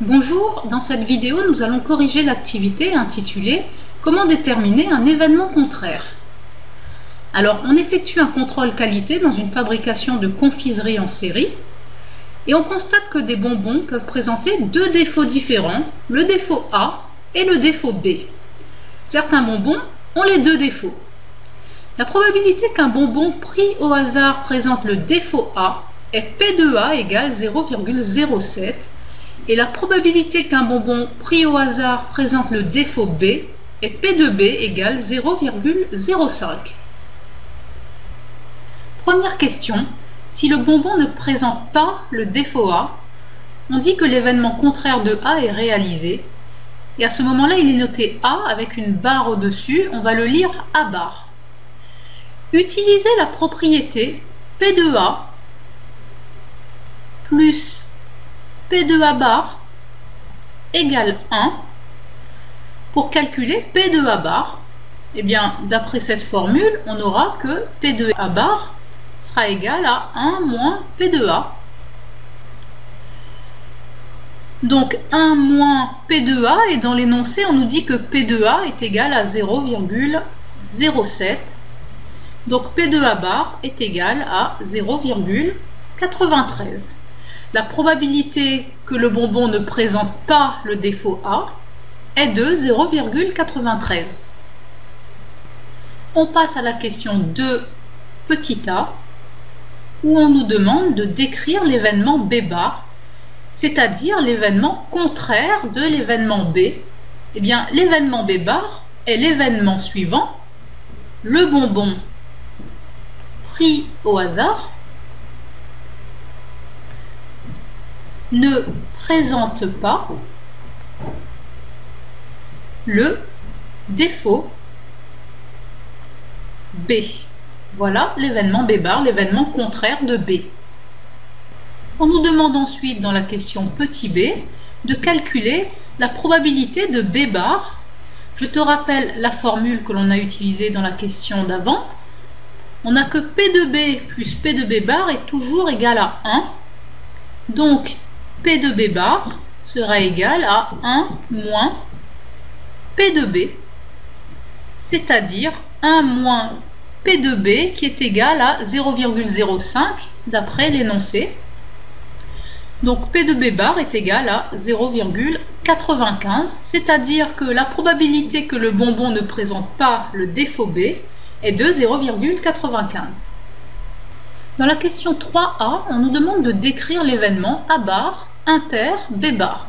Bonjour, dans cette vidéo nous allons corriger l'activité intitulée « Comment déterminer un événement contraire ». Alors on effectue un contrôle qualité dans une fabrication de confiserie en série et on constate que des bonbons peuvent présenter deux défauts différents, le défaut A et le défaut B. Certains bonbons ont les deux défauts. La probabilité qu'un bonbon pris au hasard présente le défaut A est P de A égale 0,07 et la probabilité qu'un bonbon pris au hasard présente le défaut B est P de B égale 0,05. Première question, si le bonbon ne présente pas le défaut A, on dit que l'événement contraire de A est réalisé et à ce moment-là il est noté A avec une barre au-dessus, on va le lire A barre. Utilisez la propriété P de A plus P de A bar égale 1 pour calculer P de A bar. Eh bien, d'après cette formule, on aura que P de A bar sera égal à 1 moins P de A. Donc 1 moins P de A, et dans l'énoncé, on nous dit que P de A est égal à 0,07. Donc P de A bar est égal à 0,93. La probabilité que le bonbon ne présente pas le défaut A est de 0,93. On passe à la question 2 petit a, où on nous demande de décrire l'événement B bar, c'est-à-dire l'événement contraire de l'événement B. Eh bien, l'événement B bar est l'événement suivant: le bonbon pris au hasard ne présente pas le défaut B. Voilà l'événement B bar, l'événement contraire de B. On nous demande ensuite dans la question petit b de calculer la probabilité de B bar. Je te rappelle la formule que l'on a utilisée dans la question d'avant. On n'a que P de B plus P de B bar est toujours égal à 1. Donc P de B bar sera égal à 1 moins P de B, c'est-à-dire 1 moins P de B qui est égal à 0,05 d'après l'énoncé. Donc P de B bar est égal à 0,95, c'est-à-dire que la probabilité que le bonbon ne présente pas le défaut B est de 0,95. Dans la question 3a, on nous demande de décrire l'événement A bar inter B bar.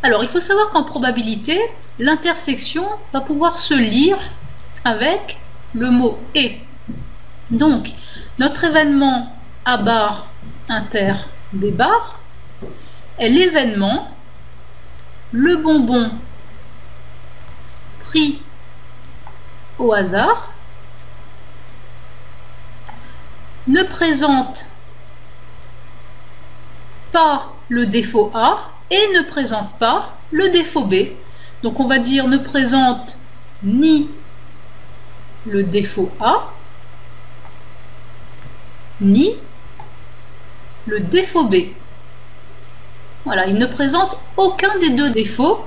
Alors, il faut savoir qu'en probabilité, l'intersection va pouvoir se lire avec le mot « et ». Donc, notre événement A bar inter B bar est l'événement le bonbon pris au hasard ne présente pas le défaut A et ne présente pas le défaut B. Donc on va dire ne présente ni le défaut A ni le défaut B. Voilà, il ne présente aucun des deux défauts.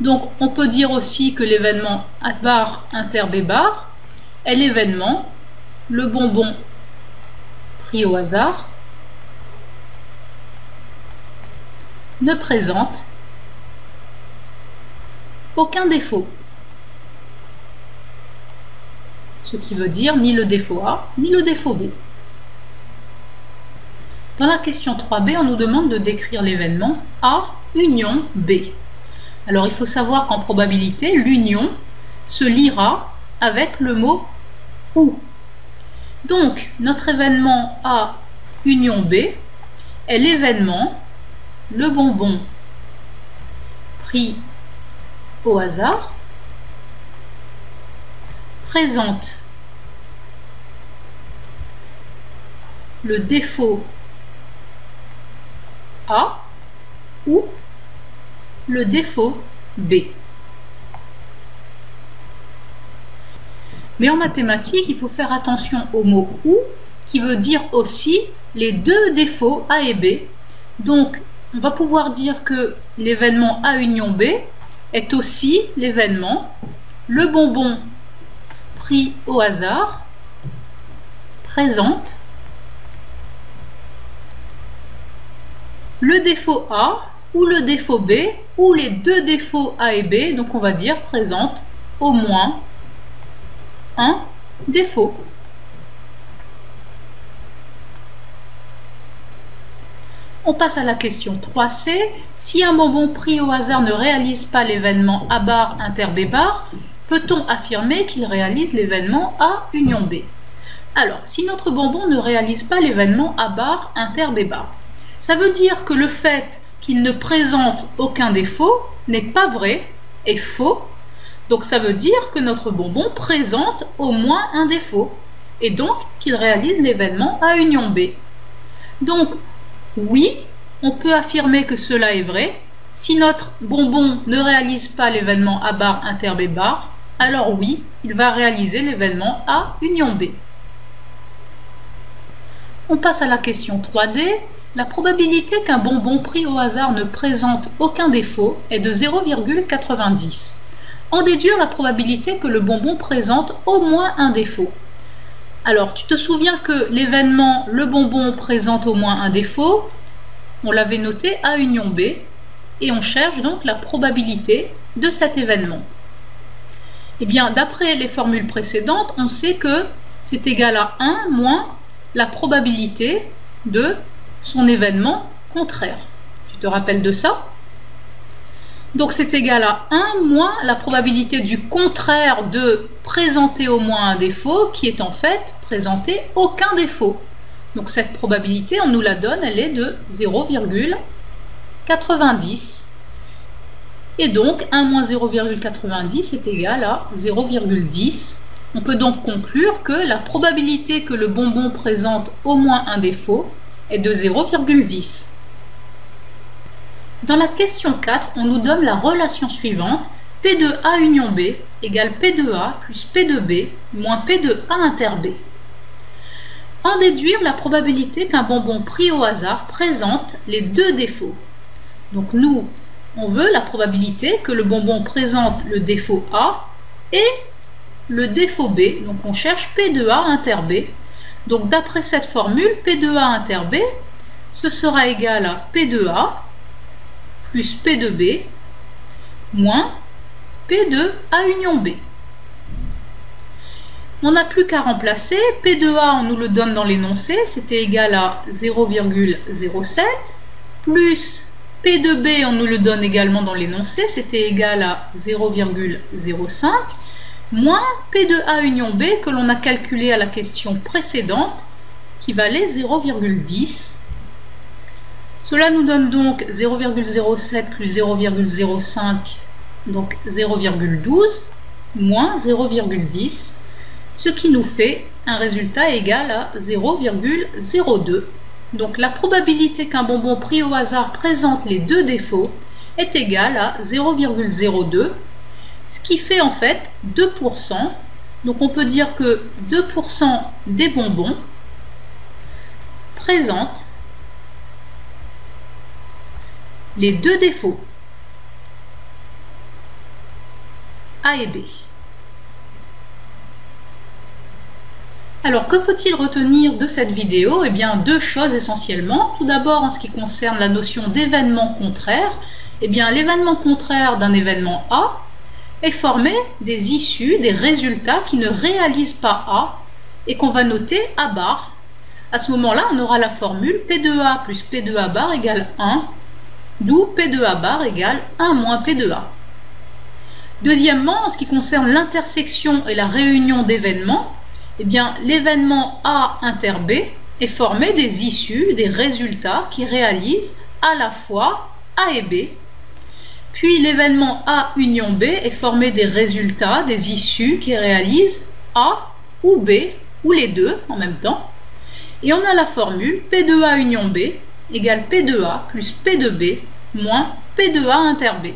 Donc on peut dire aussi que l'événement A bar inter B bar est l'événement le bonbon pris au hasard ne présente aucun défaut. Ce qui veut dire ni le défaut A, ni le défaut B. Dans la question 3b, on nous demande de décrire l'événement A union B. Alors il faut savoir qu'en probabilité, l'union se lira avec le mot OU. Donc, notre événement A union B est l'événement le bonbon pris au hasard présente le défaut A ou le défaut B. Mais en mathématiques, il faut faire attention au mot « ou » qui veut dire aussi les deux défauts A et B. Donc, on va pouvoir dire que l'événement A union B est aussi l'événement le bonbon pris au hasard présente le défaut A ou le défaut B ou les deux défauts A et B, donc on va dire présente au moins un défaut. On passe à la question 3C. Si un bonbon pris au hasard ne réalise pas l'événement A bar inter B bar, peut-on affirmer qu'il réalise l'événement A union B? Alors, si notre bonbon ne réalise pas l'événement A bar inter B bar, ça veut dire que le fait qu'il ne présente aucun défaut n'est pas vrai et faux. Donc ça veut dire que notre bonbon présente au moins un défaut et donc qu'il réalise l'événement A union B. Donc oui, on peut affirmer que cela est vrai. Si notre bonbon ne réalise pas l'événement A bar inter B bar, alors oui, il va réaliser l'événement A union B. On passe à la question 3D. La probabilité qu'un bonbon pris au hasard ne présente aucun défaut est de 0,90. En déduire la probabilité que le bonbon présente au moins un défaut. Alors, tu te souviens que l'événement le bonbon présente au moins un défaut, on l'avait noté A union B, et on cherche donc la probabilité de cet événement. Eh bien, d'après les formules précédentes, on sait que c'est égal à 1 moins la probabilité de son événement contraire. Tu te rappelles de ça? Donc c'est égal à 1 moins la probabilité du contraire de présenter au moins un défaut, qui est en fait présenter aucun défaut. Donc cette probabilité, on nous la donne, elle est de 0,90. Et donc 1 moins 0,90 est égal à 0,10. On peut donc conclure que la probabilité que le bonbon présente au moins un défaut est de 0,10. Dans la question 4, on nous donne la relation suivante. P de A union B égale P de A plus P de B moins P de A inter B. En déduire la probabilité qu'un bonbon pris au hasard présente les deux défauts. Donc nous, on veut la probabilité que le bonbon présente le défaut A et le défaut B. Donc on cherche P de A inter B. Donc d'après cette formule, P de A inter B, ce sera égal à P de A plus P de B moins P de A union B. On n'a plus qu'à remplacer. P de A, on nous le donne dans l'énoncé, c'était égal à 0,07 plus P de B, on nous le donne également dans l'énoncé, c'était égal à 0,05 moins P de A union B que l'on a calculé à la question précédente qui valait 0,10. Cela nous donne donc 0,07 plus 0,05, donc 0,12 moins 0,10, ce qui nous fait un résultat égal à 0,02. Donc la probabilité qu'un bonbon pris au hasard présente les deux défauts est égale à 0,02, ce qui fait en fait 2%. Donc on peut dire que 2% des bonbons présentent les deux défauts A et B. Alors, que faut-il retenir de cette vidéo? Eh bien, deux choses essentiellement. Tout d'abord, en ce qui concerne la notion d'événement contraire, eh bien, l'événement contraire d'un événement A est formé des issues, des résultats qui ne réalisent pas A et qu'on va noter A bar. À ce moment-là, on aura la formule P de A plus P de A bar égale 1, d'où P de A bar égale 1 moins P de A. Deuxièmement, en ce qui concerne l'intersection et la réunion d'événements, eh bien, l'événement A inter B est formé des issues, des résultats qui réalisent à la fois A et B. Puis l'événement A union B est formé des résultats, des issues qui réalisent A ou B, ou les deux en même temps. Et on a la formule P de A union B égale P de A plus P de B moins P de A inter B.